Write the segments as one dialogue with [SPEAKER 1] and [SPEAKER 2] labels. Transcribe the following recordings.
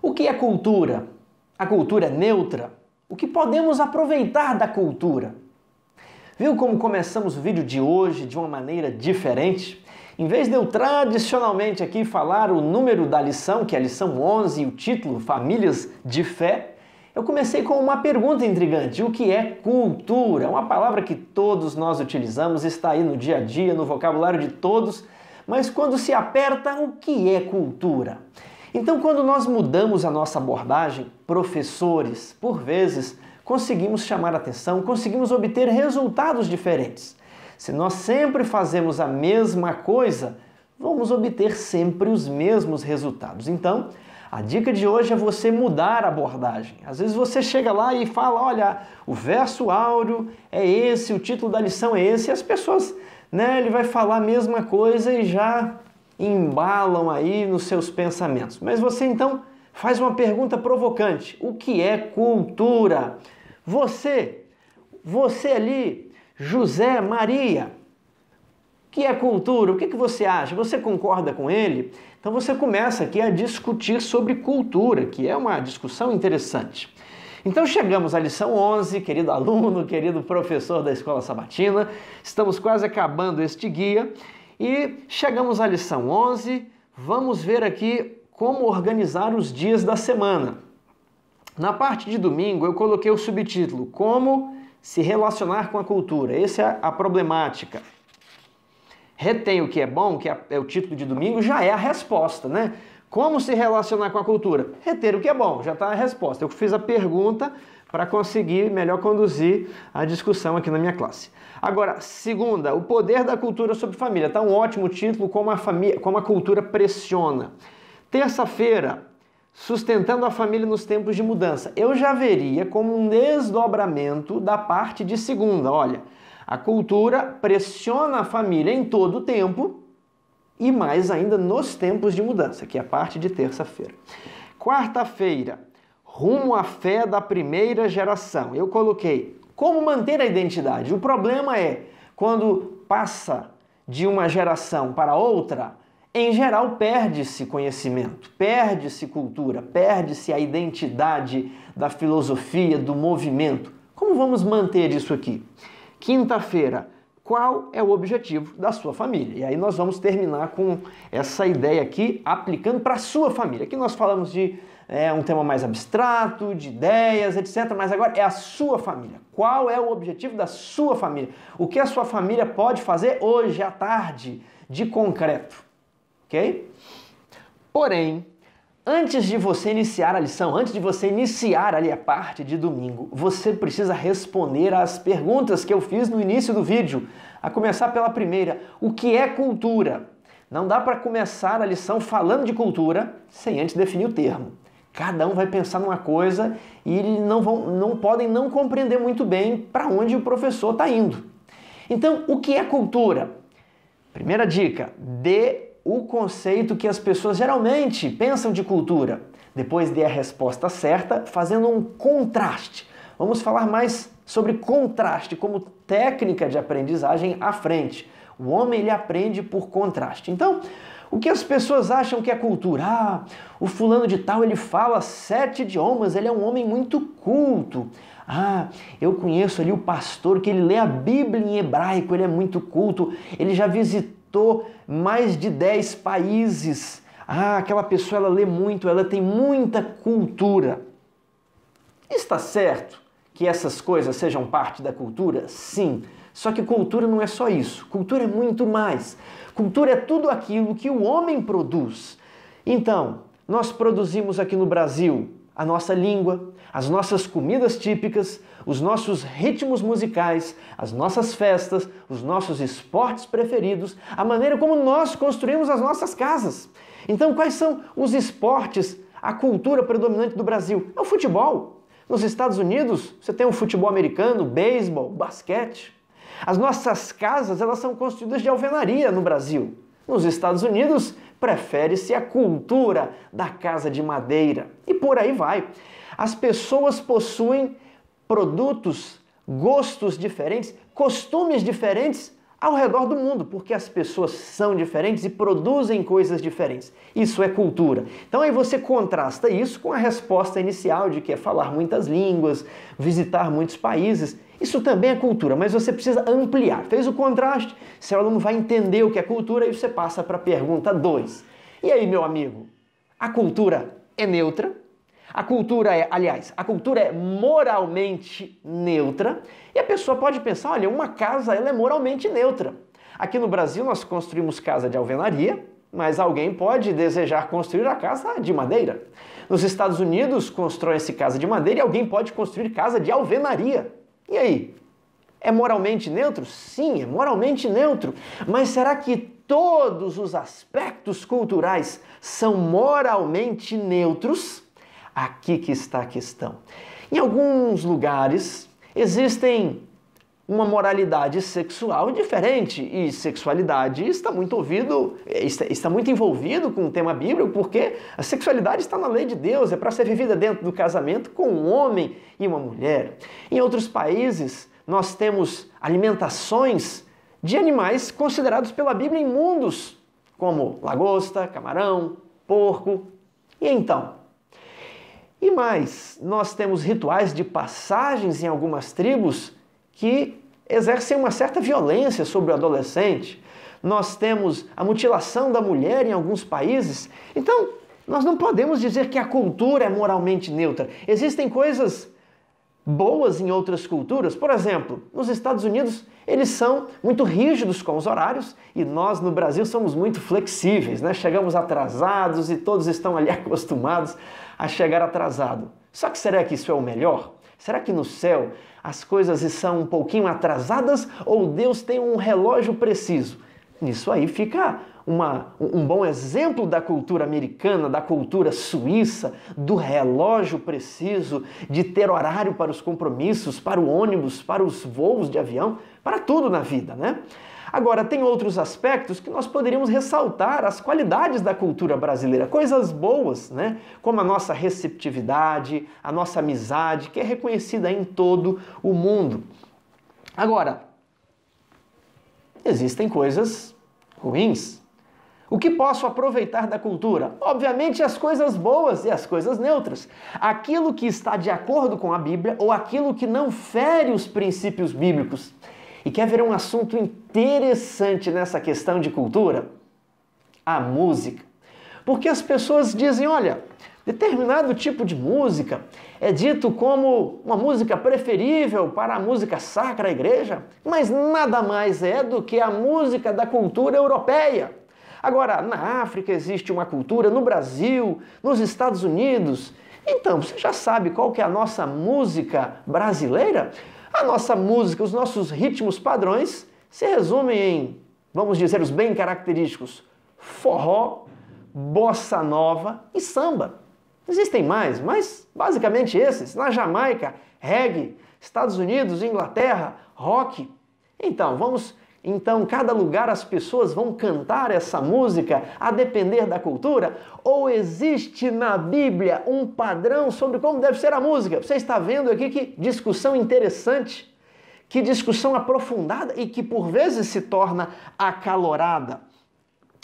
[SPEAKER 1] O que é cultura? A cultura é neutra? O que podemos aproveitar da cultura? Viu como começamos o vídeo de hoje de uma maneira diferente? Em vez de eu tradicionalmente aqui falar o número da lição, que é a lição 11, e o título Famílias de Fé, eu comecei com uma pergunta intrigante. O que é cultura? Uma palavra que todos nós utilizamos, está aí no dia a dia, no vocabulário de todos, mas quando se aperta, o que é cultura? Então, quando nós mudamos a nossa abordagem, professores, por vezes, conseguimos chamar atenção, conseguimos obter resultados diferentes. Se nós sempre fazemos a mesma coisa, vamos obter sempre os mesmos resultados. Então, a dica de hoje é você mudar a abordagem. Às vezes você chega lá e fala, olha, o verso áureo é esse, o título da lição é esse, e as pessoas, ele vai falar a mesma coisa e já embalam aí nos seus pensamentos. Mas você então faz uma pergunta provocante. O que é cultura? Você ali, José, Maria, o que é cultura? O que você acha? Você concorda com ele? Então você começa aqui a discutir sobre cultura, que é uma discussão interessante. Então chegamos à lição 11, querido aluno, querido professor da Escola Sabatina, estamos quase acabando este guia e chegamos à lição 11, vamos ver aqui como organizar os dias da semana. Na parte de domingo eu coloquei o subtítulo, como se relacionar com a cultura, essa é a problemática. Retém o que é bom, que é o título de domingo, já é a resposta, né? Como se relacionar com a cultura? Reter o que é bom, já está a resposta. Eu fiz a pergunta para conseguir melhor conduzir a discussão aqui na minha classe. Agora, segunda, o poder da cultura sobre família. Está um ótimo título, como a cultura pressiona. Terça-feira, sustentando a família nos tempos de mudança. Eu já veria como um desdobramento da parte de segunda. Olha, a cultura pressiona a família em todo o tempo e mais ainda nos tempos de mudança, que é a parte de terça-feira. Quarta-feira, rumo à fé da primeira geração. Eu coloquei como manter a identidade. O problema é quando passa de uma geração para outra, em geral perde-se conhecimento, perde-se cultura, perde-se a identidade da filosofia, do movimento. Como vamos manter isso aqui? Quinta-feira, qual é o objetivo da sua família? E aí nós vamos terminar com essa ideia aqui, aplicando para a sua família. Aqui nós falamos de um tema mais abstrato, de ideias, etc. Mas agora é a sua família. Qual é o objetivo da sua família? O que a sua família pode fazer hoje à tarde de concreto? Ok? Porém, antes de você iniciar a lição, antes de você iniciar ali a parte de domingo, você precisa responder às perguntas que eu fiz no início do vídeo. A começar pela primeira, o que é cultura? Não dá para começar a lição falando de cultura sem antes definir o termo. Cada um vai pensar numa coisa e eles não podem não compreender muito bem para onde o professor está indo. Então, o que é cultura? Primeira dica, dê o conceito que as pessoas geralmente pensam de cultura. Depois dê a resposta certa, fazendo um contraste. Vamos falar mais sobre contraste como técnica de aprendizagem à frente. O homem ele aprende por contraste. Então, o que as pessoas acham que é cultura? Ah, o fulano de tal ele fala 7 idiomas, ele é um homem muito culto. Ah, eu conheço ali o pastor que ele lê a Bíblia em hebraico, ele é muito culto, ele já visitou mais de 10 países. Ah, aquela pessoa ela lê muito, ela tem muita cultura. Está certo que essas coisas sejam parte da cultura? Sim. Só que cultura não é só isso. Cultura é muito mais. Cultura é tudo aquilo que o homem produz. Então, nós produzimos aqui no Brasil a nossa língua, as nossas comidas típicas, os nossos ritmos musicais, as nossas festas, os nossos esportes preferidos, a maneira como nós construímos as nossas casas. Então, quais são os esportes, a cultura predominante do Brasil? É o futebol. Nos Estados Unidos, você tem o futebol americano, beisebol, basquete. As nossas casas, elas são construídas de alvenaria no Brasil. Nos Estados Unidos, prefere-se a cultura da casa de madeira. E por aí vai. As pessoas possuem produtos, gostos diferentes, costumes diferentes ao redor do mundo, porque as pessoas são diferentes e produzem coisas diferentes. Isso é cultura. Então aí você contrasta isso com a resposta inicial de que é falar muitas línguas, visitar muitos países. Isso também é cultura, mas você precisa ampliar. Fez o contraste, seu aluno vai entender o que é cultura e você passa para a pergunta 2. E aí, meu amigo, a cultura é neutra? A cultura é moralmente neutra e a pessoa pode pensar, olha, uma casa ela é moralmente neutra. Aqui no Brasil nós construímos casa de alvenaria, mas alguém pode desejar construir a casa de madeira. Nos Estados Unidos constrói-se casa de madeira e alguém pode construir casa de alvenaria. E aí? É moralmente neutro? Sim, é moralmente neutro. Mas será que todos os aspectos culturais são moralmente neutros? Aqui que está a questão. Em alguns lugares existem uma moralidade sexual diferente e sexualidade está muito envolvido com o tema bíblico, porque a sexualidade está na lei de Deus, é para ser vivida dentro do casamento com um homem e uma mulher. Em outros países nós temos alimentações de animais considerados pela Bíblia imundos, como lagosta, camarão, porco. E então? E mais, nós temos rituais de passagens em algumas tribos que exercem uma certa violência sobre o adolescente. Nós temos a mutilação da mulher em alguns países. Então, nós não podemos dizer que a cultura é moralmente neutra. Existem coisas boas em outras culturas. Por exemplo, nos Estados Unidos, eles são muito rígidos com os horários e nós no Brasil somos muito flexíveis, né? Chegamos atrasados e todos estão ali acostumados a chegar atrasado. Só que será que isso é o melhor? Será que no céu as coisas são um pouquinho atrasadas ou Deus tem um relógio preciso? Nisso aí fica um bom exemplo da cultura americana, da cultura suíça, do relógio preciso, de ter horário para os compromissos, para o ônibus, para os voos de avião, para tudo na vida, né? Agora, tem outros aspectos que nós poderíamos ressaltar as qualidades da cultura brasileira, coisas boas, né? Como a nossa receptividade, a nossa amizade, que é reconhecida em todo o mundo. Agora, existem coisas ruins. O que posso aproveitar da cultura? Obviamente as coisas boas e as coisas neutras. Aquilo que está de acordo com a Bíblia ou aquilo que não fere os princípios bíblicos. E quer ver um assunto interessante nessa questão de cultura? A música. Porque as pessoas dizem, olha, determinado tipo de música é dito como uma música preferível para a música sacra à igreja, mas nada mais é do que a música da cultura europeia. Agora, na África existe uma cultura, no Brasil, nos Estados Unidos. Então, você já sabe qual que é a nossa música brasileira? A nossa música, os nossos ritmos padrões se resumem em, vamos dizer, os bem característicos: forró, bossa nova e samba. Existem mais, mas basicamente esses. Na Jamaica, reggae, Estados Unidos, Inglaterra, rock. Então, cada lugar as pessoas vão cantar essa música a depender da cultura? Ou existe na Bíblia um padrão sobre como deve ser a música? Você está vendo aqui que discussão interessante, que discussão aprofundada e que por vezes se torna acalorada.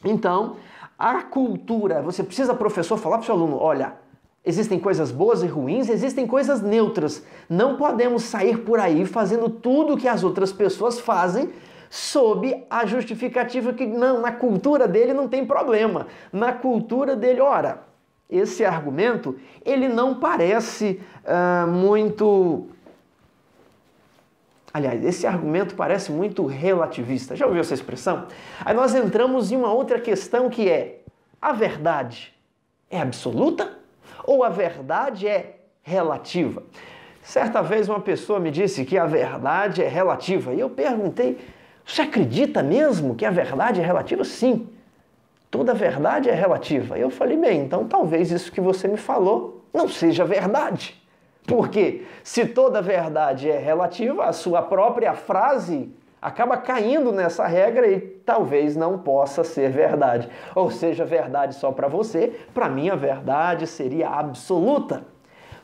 [SPEAKER 1] Então, a cultura, você precisa, professor, falar para o seu aluno, olha, existem coisas boas e ruins, existem coisas neutras. Não podemos sair por aí fazendo tudo o que as outras pessoas fazem sob a justificativa que não, na cultura dele não tem problema. Na cultura dele, ora, esse argumento, ele não parece muito... Aliás, esse argumento parece muito relativista. Já ouviu essa expressão? Aí nós entramos em uma outra questão que é: a verdade é absoluta ou a verdade é relativa? Certa vez uma pessoa me disse que a verdade é relativa e eu perguntei: você acredita mesmo que a verdade é relativa? Sim, toda verdade é relativa. Eu falei, bem, então talvez isso que você me falou não seja verdade. Porque se toda verdade é relativa, a sua própria frase acaba caindo nessa regra e talvez não possa ser verdade. Ou seja, verdade só para você, para mim a verdade seria absoluta.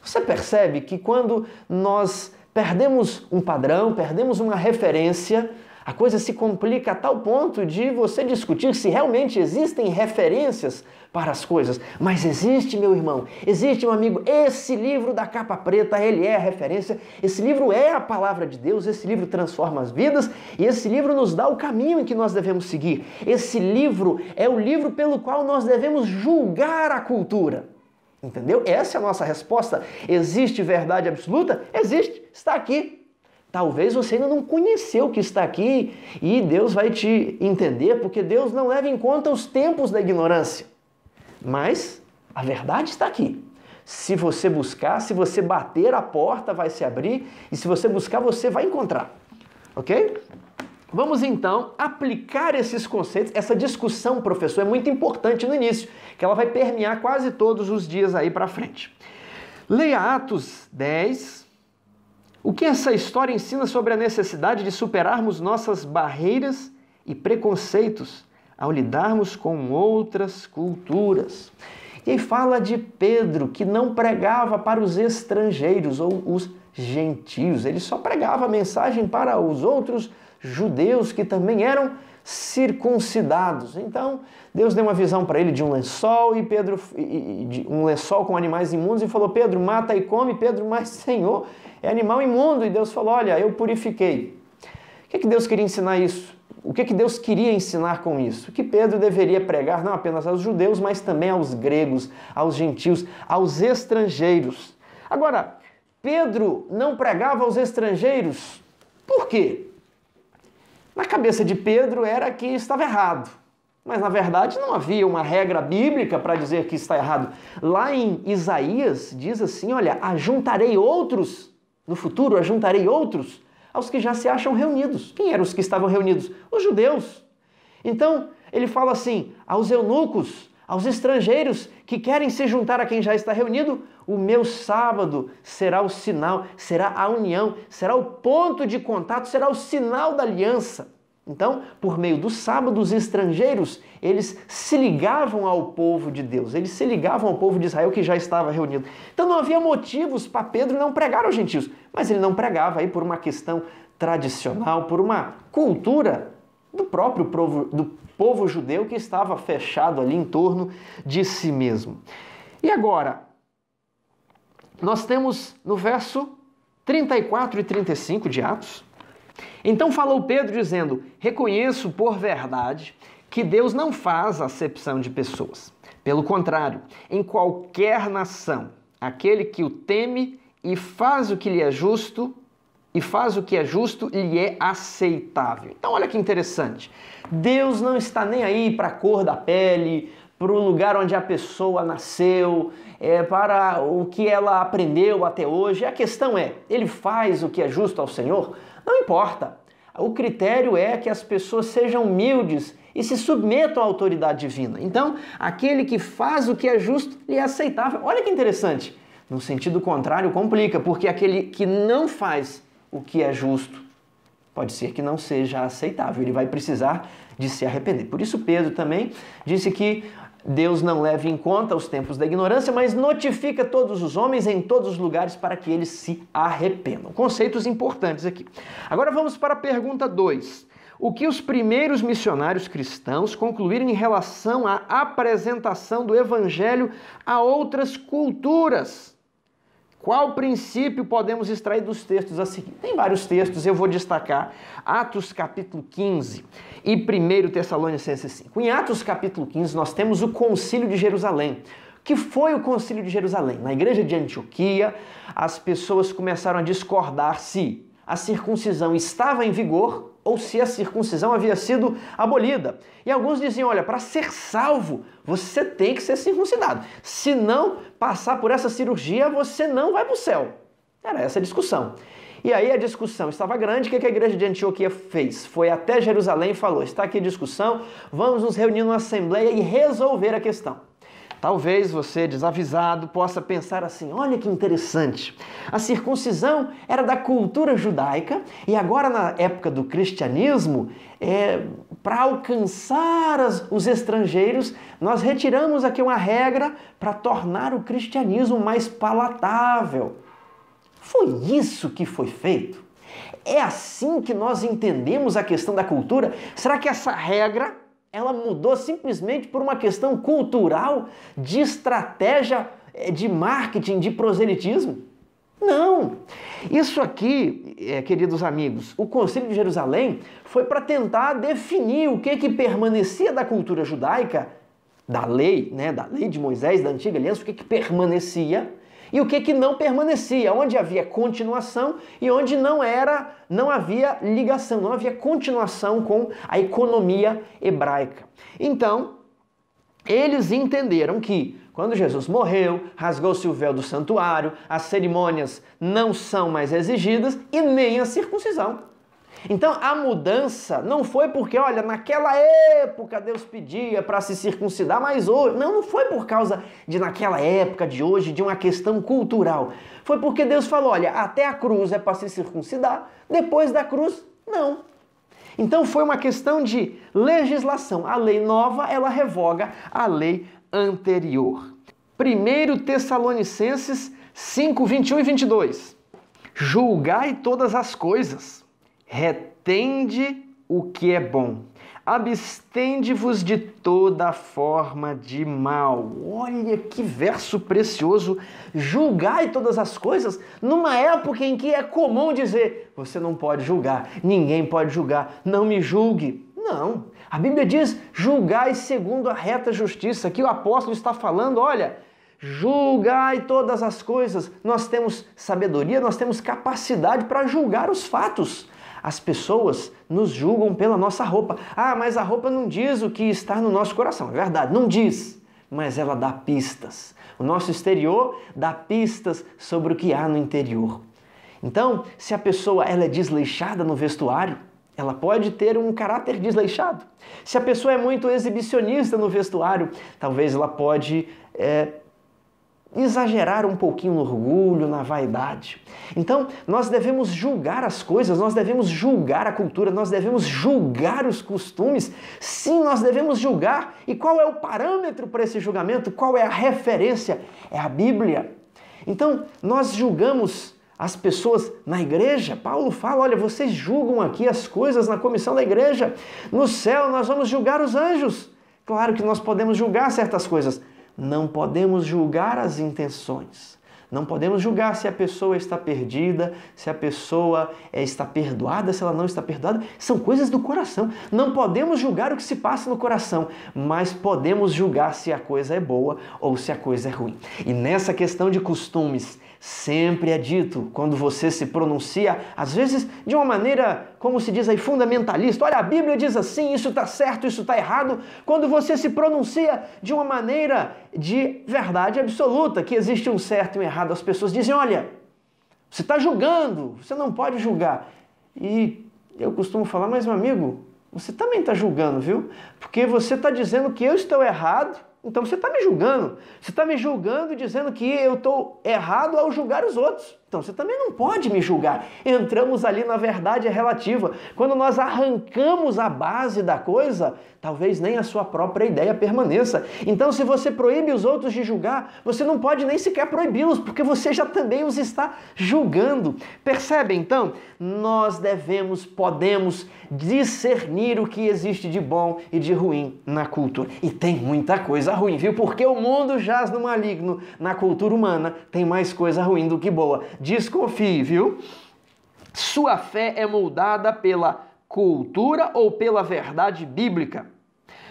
[SPEAKER 1] Você percebe que quando nós perdemos um padrão, perdemos uma referência, A coisa se complica a tal ponto de você discutir se realmente existem referências para as coisas. Mas existe, meu irmão, existe, meu amigo, esse livro da capa preta, ele é a referência, esse livro é a palavra de Deus, esse livro transforma as vidas e esse livro nos dá o caminho em que nós devemos seguir. Esse livro é o livro pelo qual nós devemos julgar a cultura. Entendeu? Essa é a nossa resposta. Existe verdade absoluta? Existe, está aqui. Talvez você ainda não conheceu o que está aqui e Deus vai te entender, porque Deus não leva em conta os tempos da ignorância. Mas a verdade está aqui. Se você buscar, se você bater, a porta vai se abrir e se você buscar, você vai encontrar. Ok? Vamos então aplicar esses conceitos. Essa discussão, professor, é muito importante no início, que ela vai permear quase todos os dias aí para frente. Leia Atos 10. O que essa história ensina sobre a necessidade de superarmos nossas barreiras e preconceitos ao lidarmos com outras culturas? E aí fala de Pedro, que não pregava para os estrangeiros ou os gentios, ele só pregava a mensagem para os outros judeus que também eram circuncidados. Então, Deus deu uma visão para ele de um lençol um lençol com animais imundos e falou: Pedro, mata e come. Pedro, mas Senhor, é animal imundo. E Deus falou: olha, eu purifiquei. O que Deus queria ensinar isso? O que Deus queria ensinar com isso? Que Pedro deveria pregar não apenas aos judeus, mas também aos gregos, aos gentios, aos estrangeiros. Agora, Pedro não pregava aos estrangeiros. Por quê? Na cabeça de Pedro era que estava errado, mas na verdade não havia uma regra bíblica para dizer que está errado. Lá em Isaías diz assim, olha, ajuntarei outros, no futuro ajuntarei outros aos que já se acham reunidos. Quem eram os que estavam reunidos? Os judeus. Então ele fala assim, aos eunucos, aos estrangeiros que querem se juntar a quem já está reunido, o meu sábado será o sinal, será a união, será o ponto de contato, será o sinal da aliança. Então, por meio do sábado, os estrangeiros, eles se ligavam ao povo de Deus, eles se ligavam ao povo de Israel que já estava reunido. Então não havia motivos para Pedro não pregar aos gentios, mas ele não pregava aí por uma questão tradicional, por uma cultura do próprio povo judeu que estava fechado ali em torno de si mesmo. E agora, nós temos no verso 34 e 35 de Atos, então falou Pedro dizendo, reconheço por verdade que Deus não faz acepção de pessoas. Pelo contrário, em qualquer nação, aquele que o teme e faz o que lhe é justo, lhe é aceitável. Então olha que interessante, Deus não está nem aí para a cor da pele, para o lugar onde a pessoa nasceu, para o que ela aprendeu até hoje. A questão é, ele faz o que é justo ao Senhor? Não importa. O critério é que as pessoas sejam humildes e se submetam à autoridade divina. Então, aquele que faz o que é justo lhe é aceitável. Olha que interessante. No sentido contrário, complica, porque aquele que não faz o que é justo pode ser que não seja aceitável. Ele vai precisar de se arrepender. Por isso, Pedro também disse que Deus não leva em conta os tempos da ignorância, mas notifica todos os homens em todos os lugares para que eles se arrependam. Conceitos importantes aqui. Agora vamos para a pergunta 2. O que os primeiros missionários cristãos concluíram em relação à apresentação do evangelho a outras culturas? Qual princípio podemos extrair dos textos a seguir? Tem vários textos, eu vou destacar Atos capítulo 15 e 1 Tessalonicenses 5. Em Atos capítulo 15 nós temos o Concílio de Jerusalém. O que foi o Concílio de Jerusalém? Na igreja de Antioquia, as pessoas começaram a discordar se a circuncisão estava em vigor ou se a circuncisão havia sido abolida. E alguns diziam, olha, para ser salvo, você tem que ser circuncidado. Se não passar por essa cirurgia, você não vai para o céu. Era essa a discussão. E aí a discussão estava grande, o que a igreja de Antioquia fez? Foi até Jerusalém e falou, está aqui a discussão, vamos nos reunir numa assembleia e resolver a questão. Talvez você, desavisado, possa pensar assim, olha que interessante, a circuncisão era da cultura judaica e agora na época do cristianismo, para alcançar os estrangeiros, nós retiramos aqui uma regra para tornar o cristianismo mais palatável. Foi isso que foi feito? É assim que nós entendemos a questão da cultura? Será que essa regra ela mudou simplesmente por uma questão cultural, de estratégia, de marketing, de proselitismo? Não! Isso aqui, queridos amigos, o Concílio de Jerusalém foi para tentar definir o que permanecia da cultura judaica, da lei de Moisés, da Antiga Aliança, o que permanecia e o que não permanecia, onde havia continuação e onde não havia ligação, não havia continuação com a economia hebraica. Então, eles entenderam que quando Jesus morreu, rasgou-se o véu do santuário, as cerimônias não são mais exigidas e nem a circuncisão. Então a mudança não foi porque, olha, naquela época Deus pedia para se circuncidar, mas hoje... Não foi por causa de naquela época, de hoje, de uma questão cultural. Foi porque Deus falou, olha, até a cruz é para se circuncidar, depois da cruz, não. Então foi uma questão de legislação. A lei nova, ela revoga a lei anterior. 1 Tessalonicenses 5, 21 e 22. Julgai todas as coisas, retende o que é bom, abstende-vos de toda forma de mal. Olha que verso precioso! Julgai todas as coisas numa época em que é comum dizer, você não pode julgar, ninguém pode julgar, não me julgue. Não, a Bíblia diz, julgai segundo a reta justiça. Aqui o apóstolo está falando, olha, julgai todas as coisas. Nós temos sabedoria, nós temos capacidade para julgar os fatos. As pessoas nos julgam pela nossa roupa. Ah, mas a roupa não diz o que está no nosso coração. É verdade, não diz, mas ela dá pistas. O nosso exterior dá pistas sobre o que há no interior. Então, se a pessoa ela é desleixada no vestuário, ela pode ter um caráter desleixado. Se a pessoa é muito exibicionista no vestuário, talvez ela pode exagerar um pouquinho no orgulho, na vaidade. Então, nós devemos julgar as coisas, nós devemos julgar a cultura, nós devemos julgar os costumes. Sim, nós devemos julgar. E qual é o parâmetro para esse julgamento? Qual é a referência? É a Bíblia. Então, nós julgamos as pessoas na igreja. Paulo fala, olha, vocês julgam aqui as coisas na comissão da igreja. No céu, nós vamos julgar os anjos. Claro que nós podemos julgar certas coisas. Não podemos julgar as intenções. Não podemos julgar se a pessoa está perdida, se a pessoa está perdoada, se ela não está perdoada. São coisas do coração. Não podemos julgar o que se passa no coração, mas podemos julgar se a coisa é boa ou se a coisa é ruim. E nessa questão de costumes, sempre é dito, quando você se pronuncia, às vezes de uma maneira, como se diz aí, fundamentalista. Olha, a Bíblia diz assim, isso está certo, isso está errado. Quando você se pronuncia de uma maneira de verdade absoluta, que existe um certo e um errado, as pessoas dizem, olha, você está julgando, você não pode julgar. E eu costumo falar, mas meu amigo, você também está julgando, viu? Porque você está dizendo que eu estou errado, então você está me julgando. Você está me julgando dizendo que eu estou errado ao julgar os outros. Então você também não pode me julgar. Entramos ali na verdade relativa. Quando nós arrancamos a base da coisa, talvez nem a sua própria ideia permaneça. Então se você proíbe os outros de julgar, você não pode nem sequer proibi-los, porque você já também os está julgando. Percebe então? Nós podemos discernir o que existe de bom e de ruim na cultura. E tem muita coisa ruim, viu? Porque o mundo jaz no maligno. Na cultura humana tem mais coisa ruim do que boa. Desconfie, viu? Sua fé é moldada pela cultura ou pela verdade bíblica?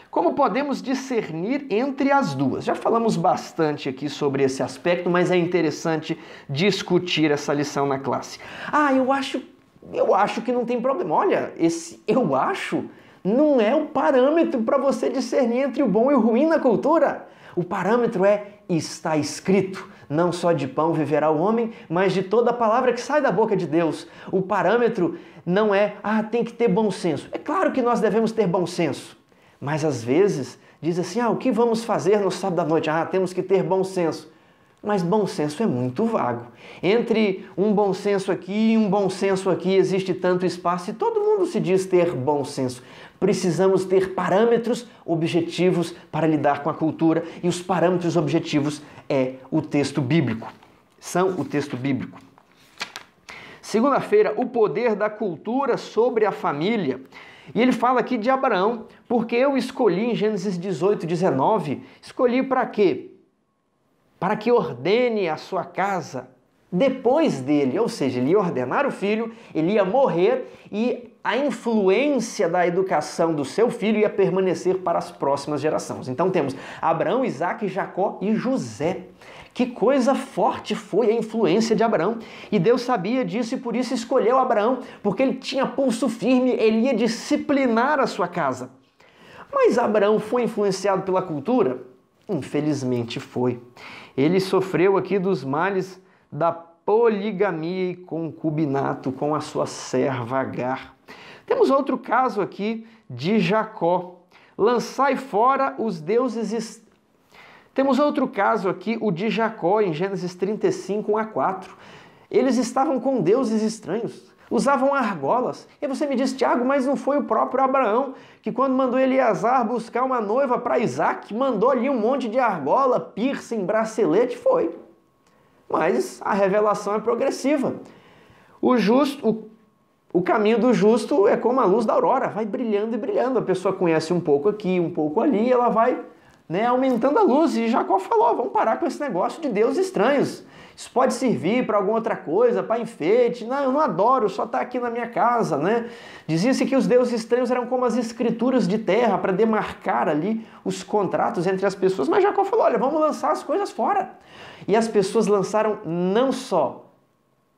[SPEAKER 1] Como podemos discernir entre as duas? Já falamos bastante aqui sobre esse aspecto, mas é interessante discutir essa lição na classe. Ah, eu acho que não tem problema. Olha, esse eu acho não é o parâmetro para você discernir entre o bom e o ruim na cultura. O parâmetro está escrito. Não só de pão viverá o homem, mas de toda a palavra que sai da boca de Deus. O parâmetro não é, tem que ter bom senso. É claro que nós devemos ter bom senso, mas às vezes diz assim, o que vamos fazer no sábado à noite? Temos que ter bom senso. Mas bom senso é muito vago. Entre um bom senso aqui e um bom senso aqui existe tanto espaço e todo mundo se diz ter bom senso. Precisamos ter parâmetros objetivos para lidar com a cultura e os parâmetros objetivos é o texto bíblico. São o texto bíblico. Segunda-feira, o poder da cultura sobre a família. E ele fala aqui de Abraão, porque eu escolhi em Gênesis 18, 19, escolhi para quê? Para que ordene a sua casa depois dele, ou seja, ele ia ordenar o filho, ele ia morrer e a influência da educação do seu filho ia permanecer para as próximas gerações. Então temos Abraão, Isaque, Jacó e José. Que coisa forte foi a influência de Abraão. E Deus sabia disso e por isso escolheu Abraão, porque ele tinha pulso firme, ele ia disciplinar a sua casa. Mas Abraão foi influenciado pela cultura? Infelizmente foi. Ele sofreu aqui dos males da poligamia e concubinato com a sua serva Agar. Temos outro caso aqui de Jacó. Lançai fora os deuses. Temos outro caso aqui, o de Jacó, em Gênesis 35, 1-4. Eles estavam com deuses estranhos, usavam argolas. E você me diz, Tiago, mas não foi o próprio Abraão que quando mandou Eleazar buscar uma noiva para Isaque, mandou ali um monte de argola, piercing, bracelete? Foi. Mas a revelação é progressiva. O caminho do justo é como a luz da aurora, vai brilhando e brilhando. A pessoa conhece um pouco aqui, um pouco ali, ela vai aumentando a luz. E Jacó falou, vamos parar com esse negócio de deuses estranhos. Isso pode servir para alguma outra coisa, para enfeite. Não, eu não adoro, só está aqui na minha casa, né? Dizia-se que os deuses estranhos eram como as escrituras de terra para demarcar ali os contratos entre as pessoas. Mas Jacó falou, olha, vamos lançar as coisas fora. E as pessoas lançaram não só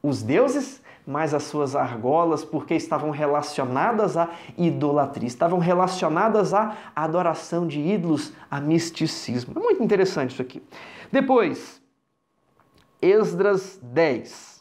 [SPEAKER 1] os deuses, mas as suas argolas, porque estavam relacionadas à idolatria, estavam relacionadas à adoração de ídolos, a misticismo. É muito interessante isso aqui. Depois, Esdras 10.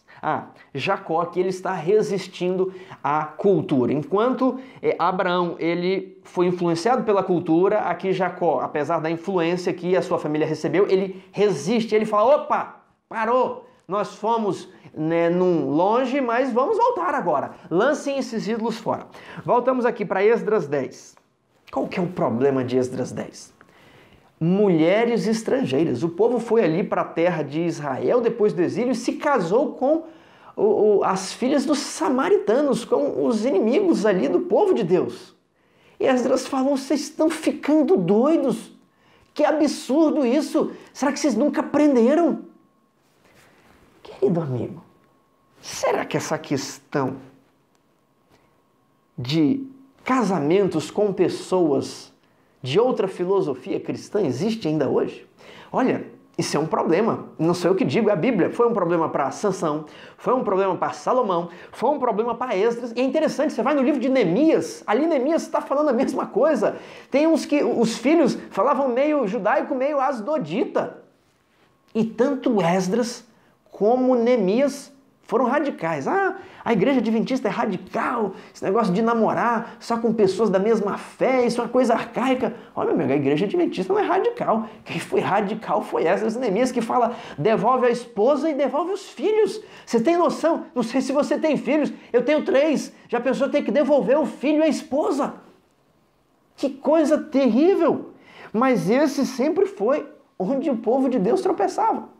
[SPEAKER 1] Jacó aqui ele está resistindo à cultura. Enquanto Abraão ele foi influenciado pela cultura, aqui Jacó, apesar da influência que a sua família recebeu, ele resiste, ele fala, opa, parou, nós fomos num longe, mas vamos voltar agora. Lancem esses ídolos fora. Voltamos aqui para Esdras 10. Qual que é o problema de Esdras 10? Mulheres estrangeiras. O povo foi ali para a terra de Israel depois do exílio e se casou com as filhas dos samaritanos, com os inimigos ali do povo de Deus. E Esdras falou, vocês estão ficando doidos. Que absurdo isso. Será que vocês nunca aprenderam? Querido amigo, será que essa questão de casamentos com pessoas de outra filosofia cristã existe ainda hoje? Olha, isso é um problema. Não sou eu que digo, é a Bíblia. Foi um problema para Sansão, foi um problema para Salomão, foi um problema para Esdras. E é interessante, você vai no livro de Neemias, ali Neemias está falando a mesma coisa. Tem uns que os filhos falavam meio judaico, meio asdodita. E tanto Esdras como Neemias foram radicais. A igreja adventista é radical, esse negócio de namorar só com pessoas da mesma fé, isso é uma coisa arcaica. Olha, meu amigo, a igreja adventista não é radical. Quem foi radical foi Esdras e Neemias, que fala, devolve a esposa e devolve os filhos. Você tem noção? Não sei se você tem filhos, eu tenho 3. Já pensou ter que devolver o filho e a esposa? Que coisa terrível! Mas esse sempre foi onde o povo de Deus tropeçava.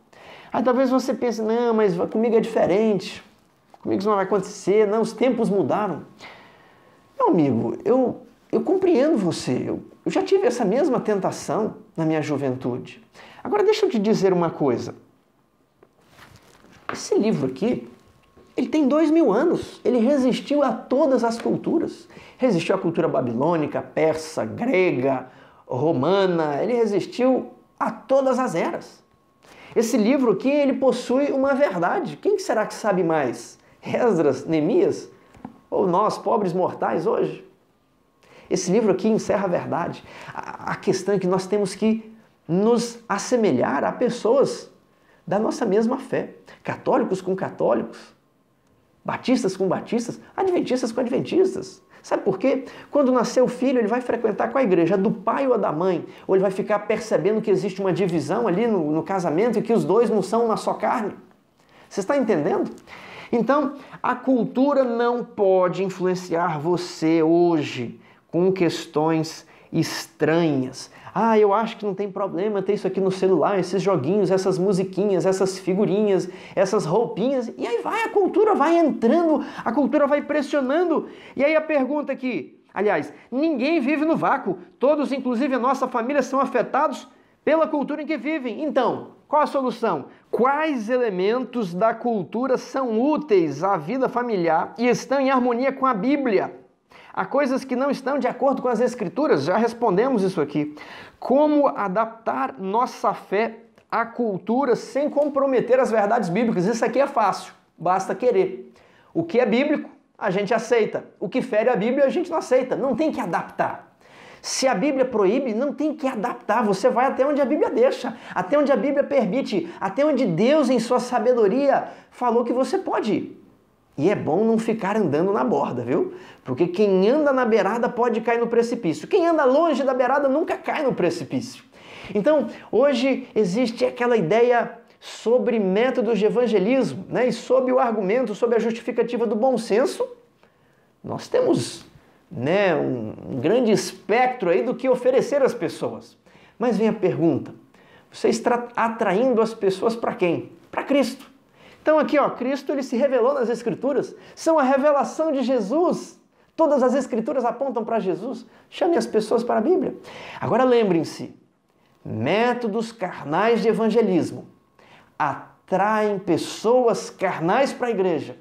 [SPEAKER 1] Aí talvez você pense, não, mas comigo é diferente, comigo isso não vai acontecer, não, os tempos mudaram. Meu amigo, eu compreendo você, eu já tive essa mesma tentação na minha juventude. Agora deixa eu te dizer uma coisa, esse livro aqui, ele tem 2000 anos, ele resistiu a todas as culturas, resistiu à cultura babilônica, persa, grega, romana, ele resistiu a todas as eras. Esse livro aqui, ele possui uma verdade. Quem será que sabe mais? Esdras, Neemias? Ou nós, pobres mortais, hoje? Esse livro aqui encerra a verdade. A questão é que nós temos que nos assemelhar a pessoas da nossa mesma fé. Católicos com católicos, batistas com batistas, adventistas com adventistas. Sabe por quê? Quando nascer o filho, ele vai frequentar com a igreja do pai ou da mãe, ou ele vai ficar percebendo que existe uma divisão ali no casamento e que os dois não são uma só carne. Você está entendendo? Então, a cultura não pode influenciar você hoje com questões estranhas. Ah, eu acho que não tem problema ter isso aqui no celular, esses joguinhos, essas musiquinhas, essas figurinhas, essas roupinhas. E aí vai, a cultura vai entrando, a cultura vai pressionando. E aí a pergunta aqui, aliás, ninguém vive no vácuo. Todos, inclusive a nossa família, são afetados pela cultura em que vivem. Então, qual a solução? Quais elementos da cultura são úteis à vida familiar e estão em harmonia com a Bíblia? Há coisas que não estão de acordo com as Escrituras, já respondemos isso aqui. Como adaptar nossa fé à cultura sem comprometer as verdades bíblicas? Isso aqui é fácil, basta querer. O que é bíblico, a gente aceita. O que fere a Bíblia, a gente não aceita. Não tem que adaptar. Se a Bíblia proíbe, não tem que adaptar. Você vai até onde a Bíblia deixa, até onde a Bíblia permite, até onde Deus, em sua sabedoria, falou que você pode ir. E é bom não ficar andando na borda, viu? Porque quem anda na beirada pode cair no precipício. Quem anda longe da beirada nunca cai no precipício. Então, hoje existe aquela ideia sobre métodos de evangelismo, né? E sob o argumento, sob a justificativa do bom senso, nós temos, né, um grande espectro aí do que oferecer às pessoas. Mas vem a pergunta, você está atraindo as pessoas para quem? Para Cristo. Então aqui, ó, Cristo ele se revelou nas Escrituras, são a revelação de Jesus. Todas as Escrituras apontam para Jesus. Chame as pessoas para a Bíblia. Agora lembrem-se, métodos carnais de evangelismo atraem pessoas carnais para a igreja.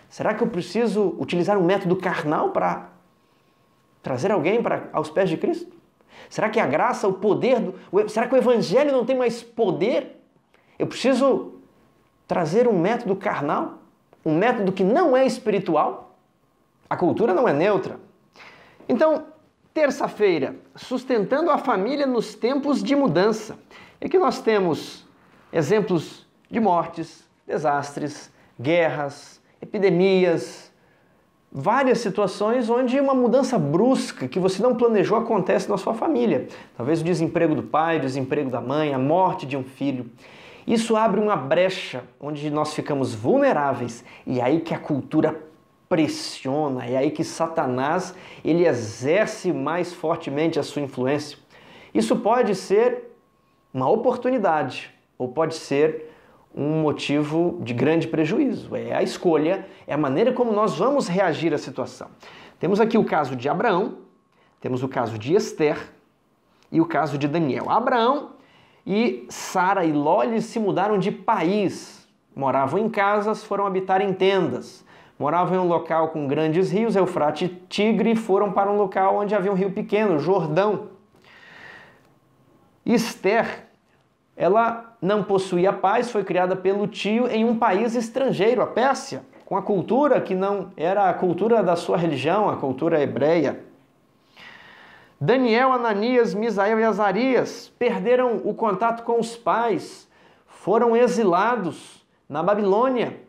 [SPEAKER 1] Será que eu preciso utilizar um método carnal para trazer alguém aos pés de Cristo? Será que a graça, o poder, será que o evangelho não tem mais poder? Eu preciso trazer um método carnal, um método que não é espiritual? A cultura não é neutra. Então, terça-feira, sustentando a família nos tempos de mudança. E aqui nós temos exemplos de mortes, desastres, guerras, epidemias, várias situações onde uma mudança brusca que você não planejou acontece na sua família. Talvez o desemprego do pai, o desemprego da mãe, a morte de um filho. Isso abre uma brecha onde nós ficamos vulneráveis e é aí que a cultura pressiona, é aí que Satanás ele exerce mais fortemente a sua influência. Isso pode ser uma oportunidade ou pode ser um motivo de grande prejuízo. É a escolha, é a maneira como nós vamos reagir à situação. Temos aqui o caso de Abraão, temos o caso de Esther e o caso de Daniel. Abraão e Sara e Ló se mudaram de país, moravam em casas, foram habitar em tendas, moravam em um local com grandes rios, Eufrate e Tigre, e foram para um local onde havia um rio pequeno, Jordão. Esther, ela não possuía pais, foi criada pelo tio em um país estrangeiro, a Pérsia, com a cultura que não era a cultura da sua religião, a cultura hebreia. Daniel, Ananias, Misael e Azarias perderam o contato com os pais, foram exilados na Babilônia.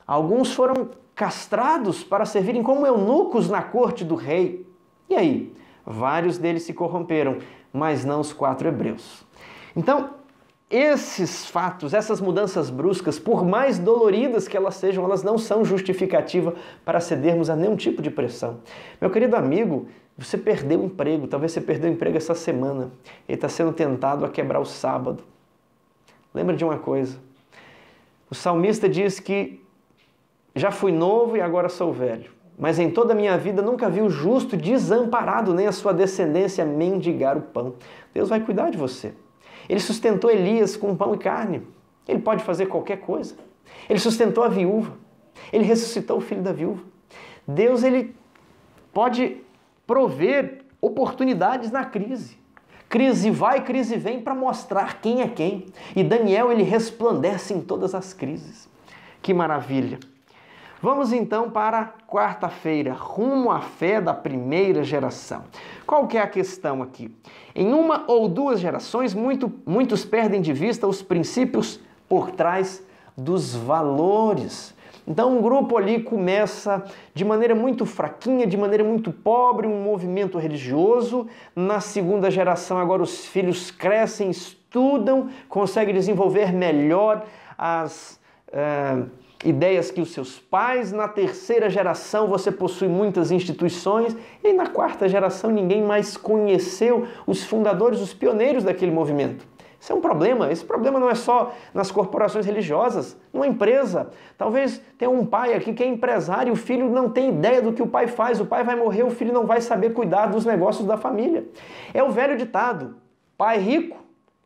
[SPEAKER 1] Alguns foram castrados para servirem como eunucos na corte do rei. E aí? Vários deles se corromperam, mas não os 4 hebreus. Então, esses fatos, essas mudanças bruscas, por mais doloridas que elas sejam, elas não são justificativa para cedermos a nenhum tipo de pressão. Meu querido amigo, você perdeu o emprego, talvez você perdeu o emprego essa semana. Ele está sendo tentado a quebrar o sábado. Lembra de uma coisa, o salmista diz que já fui novo e agora sou velho, mas em toda a minha vida nunca vi o justo desamparado, nem a sua descendência mendigar o pão. Deus vai cuidar de você. Ele sustentou Elias com pão e carne. Ele pode fazer qualquer coisa. Ele sustentou a viúva. Ele ressuscitou o filho da viúva. Deus, ele pode prover oportunidades na crise. Crise vai, crise vem para mostrar quem é quem. E Daniel, ele resplandece em todas as crises. Que maravilha! Vamos então para quarta-feira, rumo à fé da primeira geração. Qual que é a questão aqui? Em uma ou duas gerações, muitos perdem de vista os princípios por trás dos valores. Então um grupo ali começa de maneira muito fraquinha, de maneira muito pobre, um movimento religioso. Na segunda geração agora os filhos crescem, estudam, conseguem desenvolver melhor as ideias que os seus pais, na terceira geração você possui muitas instituições e na quarta geração ninguém mais conheceu os fundadores, os pioneiros daquele movimento. Isso é um problema. Esse problema não é só nas corporações religiosas, numa empresa. Talvez tenha um pai aqui que é empresário e o filho não tem ideia do que o pai faz. O pai vai morrer, o filho não vai saber cuidar dos negócios da família. É o velho ditado: pai rico,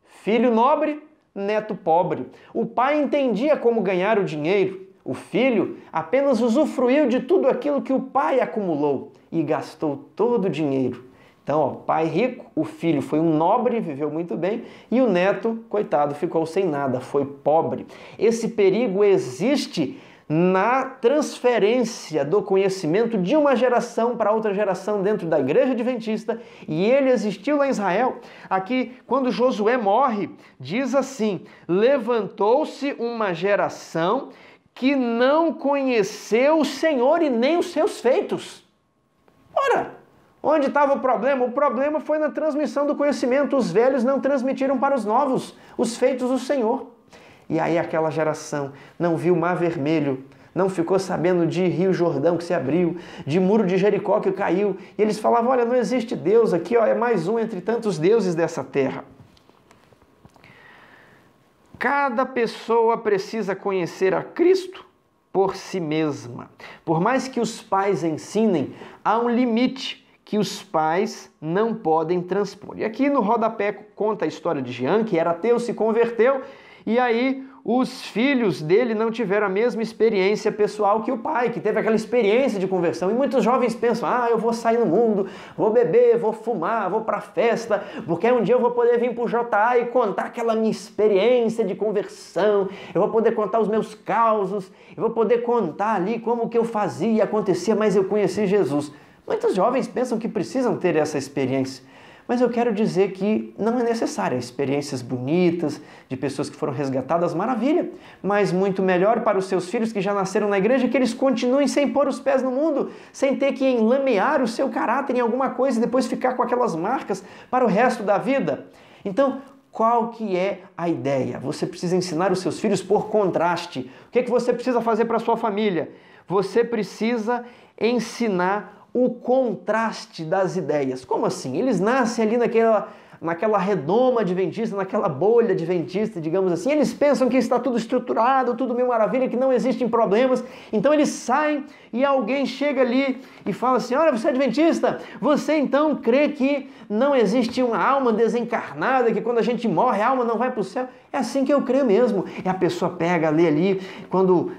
[SPEAKER 1] filho nobre, neto pobre. O pai entendia como ganhar o dinheiro. O filho apenas usufruiu de tudo aquilo que o pai acumulou e gastou todo o dinheiro. Então, pai rico, o filho foi um nobre, viveu muito bem, e o neto, coitado, ficou sem nada, foi pobre. Esse perigo existe na transferência do conhecimento de uma geração para outra geração dentro da Igreja Adventista, e ele existiu lá em Israel. Aqui, quando Josué morre, diz assim: levantou-se uma geração que não conheceu o Senhor e nem os seus feitos. Ora, onde estava o problema? O problema foi na transmissão do conhecimento. Os velhos não transmitiram para os novos os feitos do Senhor. E aí aquela geração não viu o Mar Vermelho, não ficou sabendo de Rio Jordão que se abriu, de Muro de Jericó que caiu. E eles falavam: olha, não existe Deus aqui, é mais um entre tantos deuses dessa terra. Cada pessoa precisa conhecer a Cristo por si mesma. Por mais que os pais ensinem, há um limite que os pais não podem transpor. E aqui no rodapé conta a história de Jean, que era ateu, se converteu, e aí os filhos dele não tiveram a mesma experiência pessoal que o pai, que teve aquela experiência de conversão. E muitos jovens pensam: eu vou sair no mundo, vou beber, vou fumar, vou pra festa, porque um dia eu vou poder vir pro JA e contar aquela minha experiência de conversão, eu vou poder contar os meus causos, eu vou poder contar ali como que eu fazia e acontecia, mas eu conheci Jesus. Muitos jovens pensam que precisam ter essa experiência. Mas eu quero dizer que não é necessária. Experiências bonitas, de pessoas que foram resgatadas, maravilha. Mas muito melhor para os seus filhos que já nasceram na igreja, que eles continuem sem pôr os pés no mundo, sem ter que enlamear o seu caráter em alguma coisa e depois ficar com aquelas marcas para o resto da vida. Então, qual que é a ideia? Você precisa ensinar os seus filhos por contraste. O que você precisa fazer para a sua família? Você precisa ensinar o contraste das ideias. Como assim? Eles nascem ali naquela redoma adventista, naquela bolha adventista, digamos assim. Eles pensam que está tudo estruturado, tudo mil maravilha, que não existem problemas. Então eles saem e alguém chega ali e fala assim: olha, você é adventista? Você então crê que não existe uma alma desencarnada, que quando a gente morre a alma não vai para o céu? É assim que eu creio mesmo. E a pessoa pega, lê ali, quando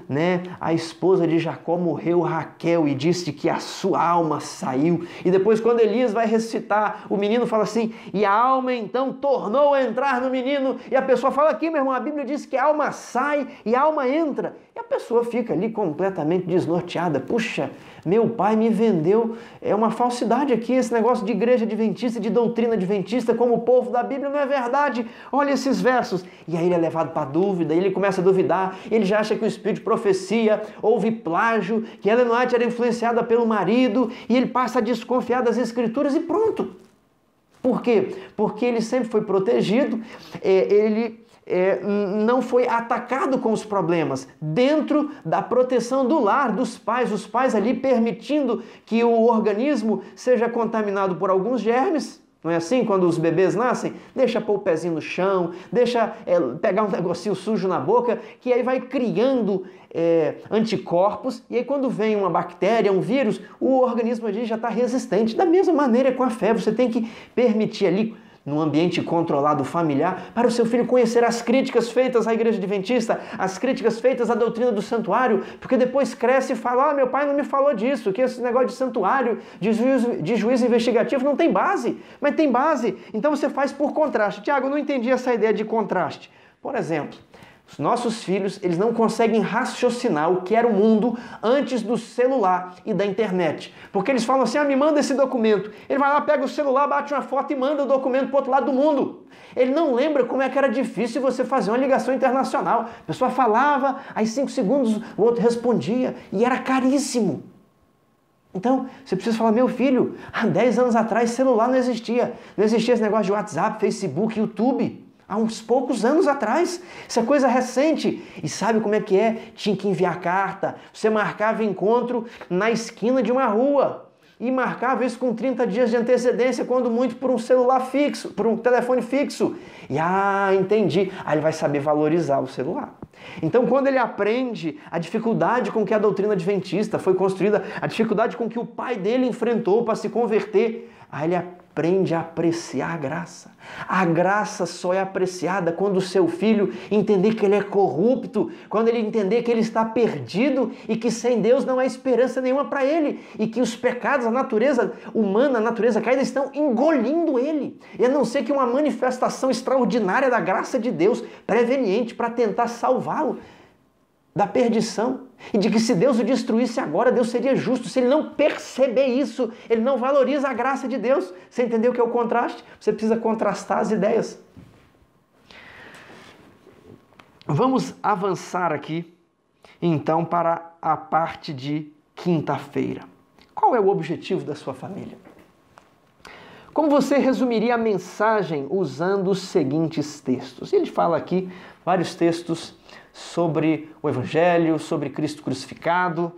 [SPEAKER 1] a esposa de Jacó morreu, Raquel, e disse que a sua alma saiu. E depois quando Elias vai ressuscitar, o menino fala assim: e a alma então tornou a entrar no menino. E a pessoa fala aqui, meu irmão, a Bíblia diz que a alma sai e a alma entra. E a pessoa fica ali completamente desnorteada. Puxa, meu pai me vendeu, é uma falsidade aqui, esse negócio de igreja adventista, de doutrina adventista, como o povo da Bíblia, não é verdade. Olha esses versos. E aí ele é levado para dúvida, ele começa a duvidar, ele já acha que o espírito de profecia, houve plágio, que Ellen White era influenciada pelo marido, e ele passa a desconfiar das escrituras e pronto. Por quê? Porque ele sempre foi protegido, não foi atacado com os problemas, dentro da proteção do lar, dos pais, os pais ali permitindo que o organismo seja contaminado por alguns germes. Não é assim? Quando os bebês nascem, deixa pôr o pezinho no chão, deixa pegar um negocinho sujo na boca, que aí vai criando anticorpos, e aí quando vem uma bactéria, um vírus, o organismo já está resistente. Da mesma maneira com a fé, você tem que permitir ali, num ambiente controlado familiar, para o seu filho conhecer as críticas feitas à igreja adventista, as críticas feitas à doutrina do santuário, porque depois cresce e fala: meu pai não me falou disso, que esse negócio de santuário, de juízo investigativo não tem base, mas tem base. Então você faz por contraste. Tiago, eu não entendi essa ideia de contraste. Por exemplo, os nossos filhos, eles não conseguem raciocinar o que era o mundo antes do celular e da internet. Porque eles falam assim: me manda esse documento. Ele vai lá, pega o celular, bate uma foto e manda o documento para o outro lado do mundo. Ele não lembra como é que era difícil você fazer uma ligação internacional. A pessoa falava, aí 5 segundos o outro respondia, e era caríssimo. Então, você precisa falar: meu filho, há 10 anos atrás celular não existia. Não existia esse negócio de WhatsApp, Facebook, YouTube. há uns poucos anos atrás. Isso é coisa recente. E sabe como é que é? Tinha que enviar carta. Você marcava encontro na esquina de uma rua. E marcava isso com 30 dias de antecedência, quando muito por um celular fixo, por um telefone fixo. E entendi. Aí ele vai saber valorizar o celular. Então, quando ele aprende a dificuldade com que a doutrina adventista foi construída, a dificuldade com que o pai dele enfrentou para se converter, aí ele aprende a apreciar a graça. A graça só é apreciada quando o seu filho entender que ele é corrupto, quando ele entender que ele está perdido e que sem Deus não há esperança nenhuma para ele, e que os pecados, a natureza humana, a natureza caída estão engolindo ele. E a não ser que uma manifestação extraordinária da graça de Deus, preveniente para tentar salvá-lo da perdição, e de que se Deus o destruísse agora, Deus seria justo. Se ele não perceber isso, ele não valoriza a graça de Deus. Você entendeu o que é o contraste? Você precisa contrastar as ideias. Vamos avançar aqui, então, para a parte de quinta-feira. Qual é o objetivo da sua família? Como você resumiria a mensagem usando os seguintes textos? Ele fala aqui vários textos sobre o Evangelho, sobre Cristo crucificado.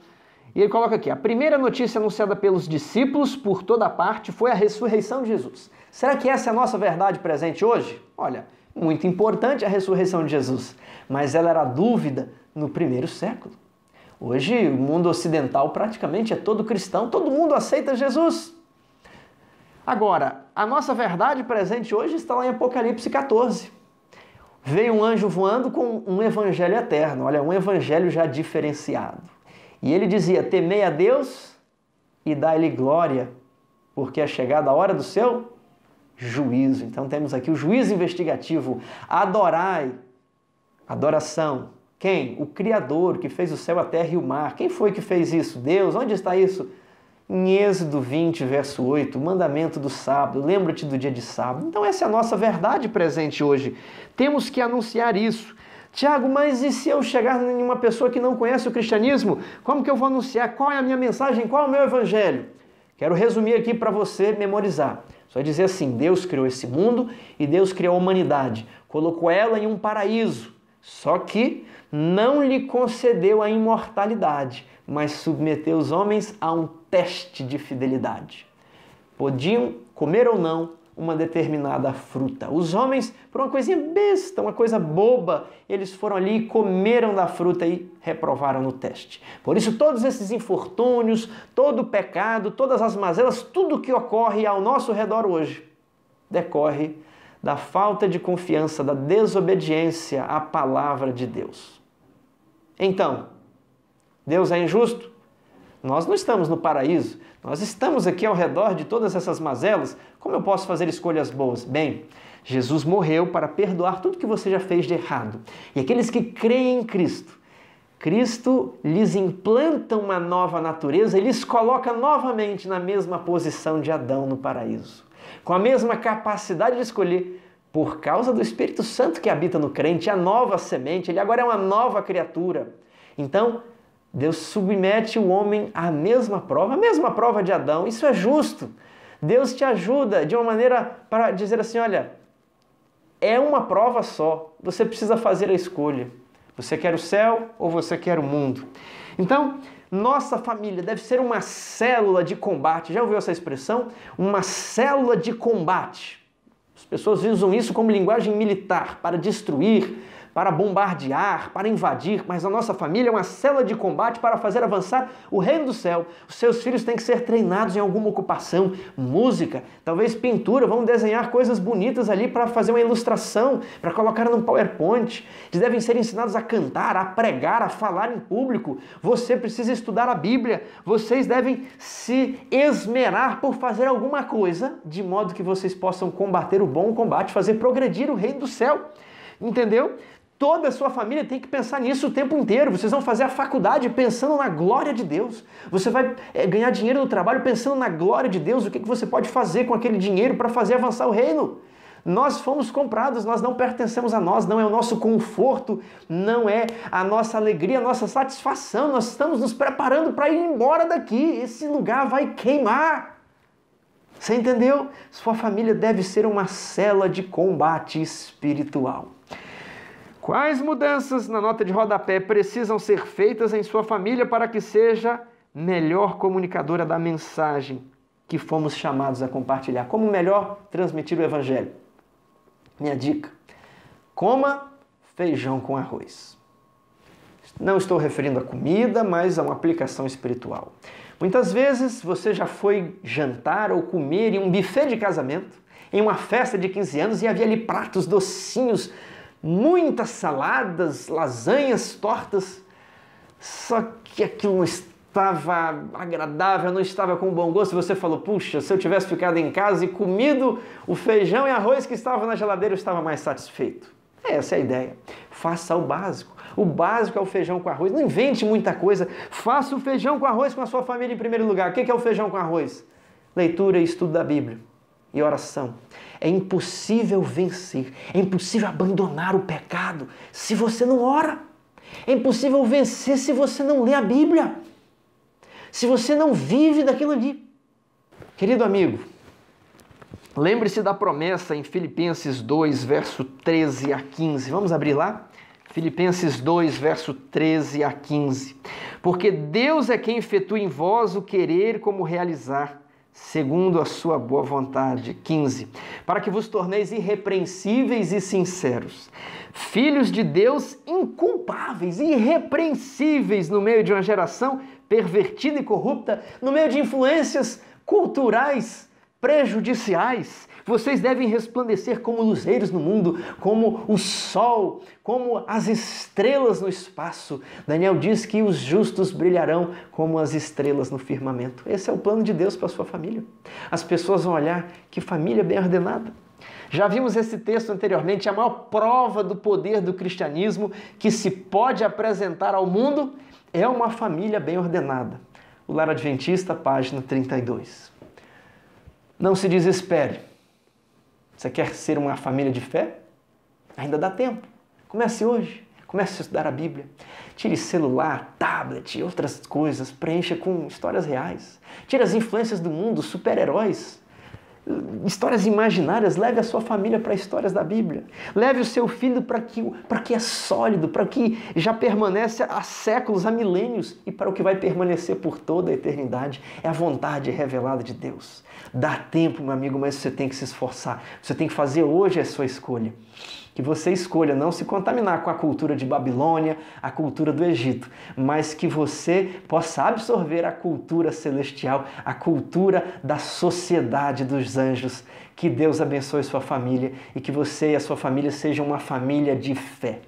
[SPEAKER 1] E ele coloca aqui, a primeira notícia anunciada pelos discípulos por toda parte foi a ressurreição de Jesus. Será que essa é a nossa verdade presente hoje? Olha, muito importante a ressurreição de Jesus, mas ela era dúvida no primeiro século. Hoje, o mundo ocidental praticamente é todo cristão, todo mundo aceita Jesus. Agora, a nossa verdade presente hoje está lá em Apocalipse 14. Veio um anjo voando com um evangelho eterno, olha, um evangelho já diferenciado. E ele dizia, temei a Deus e dai-lhe glória, porque é chegada a hora do seu juízo. Então temos aqui o juízo investigativo, adorai, adoração. Quem? O Criador, que fez o céu, a terra e o mar. Quem foi que fez isso? Deus. Onde está isso? Em Êxodo 20, verso 8, o mandamento do sábado, lembra-te do dia de sábado. Então essa é a nossa verdade presente hoje. Temos que anunciar isso. Tiago, mas e se eu chegar em uma pessoa que não conhece o cristianismo? Como que eu vou anunciar? Qual é a minha mensagem? Qual é o meu evangelho? Quero resumir aqui para você memorizar. Só dizer assim, Deus criou esse mundo e Deus criou a humanidade. Colocou ela em um paraíso. Só que não lhe concedeu a imortalidade, mas submeteu os homens a um teste de fidelidade. Podiam comer ou não uma determinada fruta. Os homens, por uma coisinha besta, uma coisa boba, eles foram ali e comeram da fruta e reprovaram no teste. Por isso, todos esses infortúnios, todo o pecado, todas as mazelas, tudo que ocorre ao nosso redor hoje, decorre da falta de confiança, da desobediência à palavra de Deus. Então, Deus é injusto? Nós não estamos no paraíso, nós estamos aqui ao redor de todas essas mazelas. Como eu posso fazer escolhas boas? Bem, Jesus morreu para perdoar tudo que você já fez de errado. E aqueles que creem em Cristo, Cristo lhes implanta uma nova natureza e lhes coloca novamente na mesma posição de Adão no paraíso, com a mesma capacidade de escolher, por causa do Espírito Santo que habita no crente, a nova semente, ele agora é uma nova criatura. Então, Deus submete o homem à mesma prova, a mesma prova de Adão. Isso é justo. Deus te ajuda de uma maneira para dizer assim, olha, é uma prova só, você precisa fazer a escolha. Você quer o céu ou você quer o mundo? Então, nossa família deve ser uma célula de combate. Já ouviu essa expressão? Uma célula de combate. As pessoas usam isso como linguagem militar, para destruir, para bombardear, para invadir, mas a nossa família é uma célula de combate para fazer avançar o reino do céu. Os seus filhos têm que ser treinados em alguma ocupação, música, talvez pintura, vão desenhar coisas bonitas ali para fazer uma ilustração, para colocar no PowerPoint. Eles devem ser ensinados a cantar, a pregar, a falar em público. Você precisa estudar a Bíblia, vocês devem se esmerar por fazer alguma coisa, de modo que vocês possam combater o bom combate, fazer progredir o reino do céu. Entendeu? Toda a sua família tem que pensar nisso o tempo inteiro. Vocês vão fazer a faculdade pensando na glória de Deus. Você vai ganhar dinheiro no trabalho pensando na glória de Deus. O que você pode fazer com aquele dinheiro para fazer avançar o reino? Nós fomos comprados, nós não pertencemos a nós, não é o nosso conforto, não é a nossa alegria, a nossa satisfação. Nós estamos nos preparando para ir embora daqui. Esse lugar vai queimar. Você entendeu? Sua família deve ser uma cela de combate espiritual. Quais mudanças na nota de rodapé precisam ser feitas em sua família para que seja melhor comunicadora da mensagem que fomos chamados a compartilhar? Como melhor transmitir o Evangelho? Minha dica: coma feijão com arroz. Não estou referindo a comida, mas a uma aplicação espiritual. Muitas vezes você já foi jantar ou comer em um buffet de casamento, em uma festa de 15 anos, e havia ali pratos docinhos, muitas saladas, lasanhas, tortas, só que aquilo não estava agradável, não estava com bom gosto. Você falou: puxa, se eu tivesse ficado em casa e comido o feijão e arroz que estava na geladeira, eu estava mais satisfeito. Essa é a ideia. Faça o básico. O básico é o feijão com arroz. Não invente muita coisa. Faça o feijão com arroz com a sua família em primeiro lugar. O que é o feijão com arroz? Leitura e estudo da Bíblia. E oração. É impossível vencer. É impossível abandonar o pecado se você não ora. É impossível vencer se você não lê a Bíblia. Se você não vive daquilo ali. Querido amigo, lembre-se da promessa em Filipenses 2, verso 13 a 15. Vamos abrir lá? Filipenses 2, verso 13 a 15. Porque Deus é quem efetua em vós o querer como realizar, segundo a sua boa vontade. 15. Para que vos torneis irrepreensíveis e sinceros, filhos de Deus inculpáveis, irrepreensíveis no meio de uma geração pervertida e corrupta, no meio de influências culturais prejudiciais. Vocês devem resplandecer como luzeiros no mundo, como o sol, como as estrelas no espaço. Daniel diz que os justos brilharão como as estrelas no firmamento. Esse é o plano de Deus para a sua família. As pessoas vão olhar: que família bem ordenada. Já vimos esse texto anteriormente. A maior prova do poder do cristianismo que se pode apresentar ao mundo é uma família bem ordenada. O Lar Adventista, página 32. Não se desespere. Você quer ser uma família de fé? Ainda dá tempo. Comece hoje. Comece a estudar a Bíblia. Tire celular, tablet e outras coisas. Preencha com histórias reais. Tire as influências do mundo, super-heróis, histórias imaginárias. Leve a sua família para histórias da Bíblia. Leve o seu filho para que é sólido, para que já permanece há séculos, há milênios, e para o que vai permanecer por toda a eternidade. É a vontade revelada de Deus. Dá tempo, meu amigo, mas você tem que se esforçar. Você tem que fazer hoje a sua escolha. Que você escolha não se contaminar com a cultura de Babilônia, a cultura do Egito, mas que você possa absorver a cultura celestial, a cultura da sociedade dos anjos. Que Deus abençoe sua família e que você e a sua família sejam uma família de fé.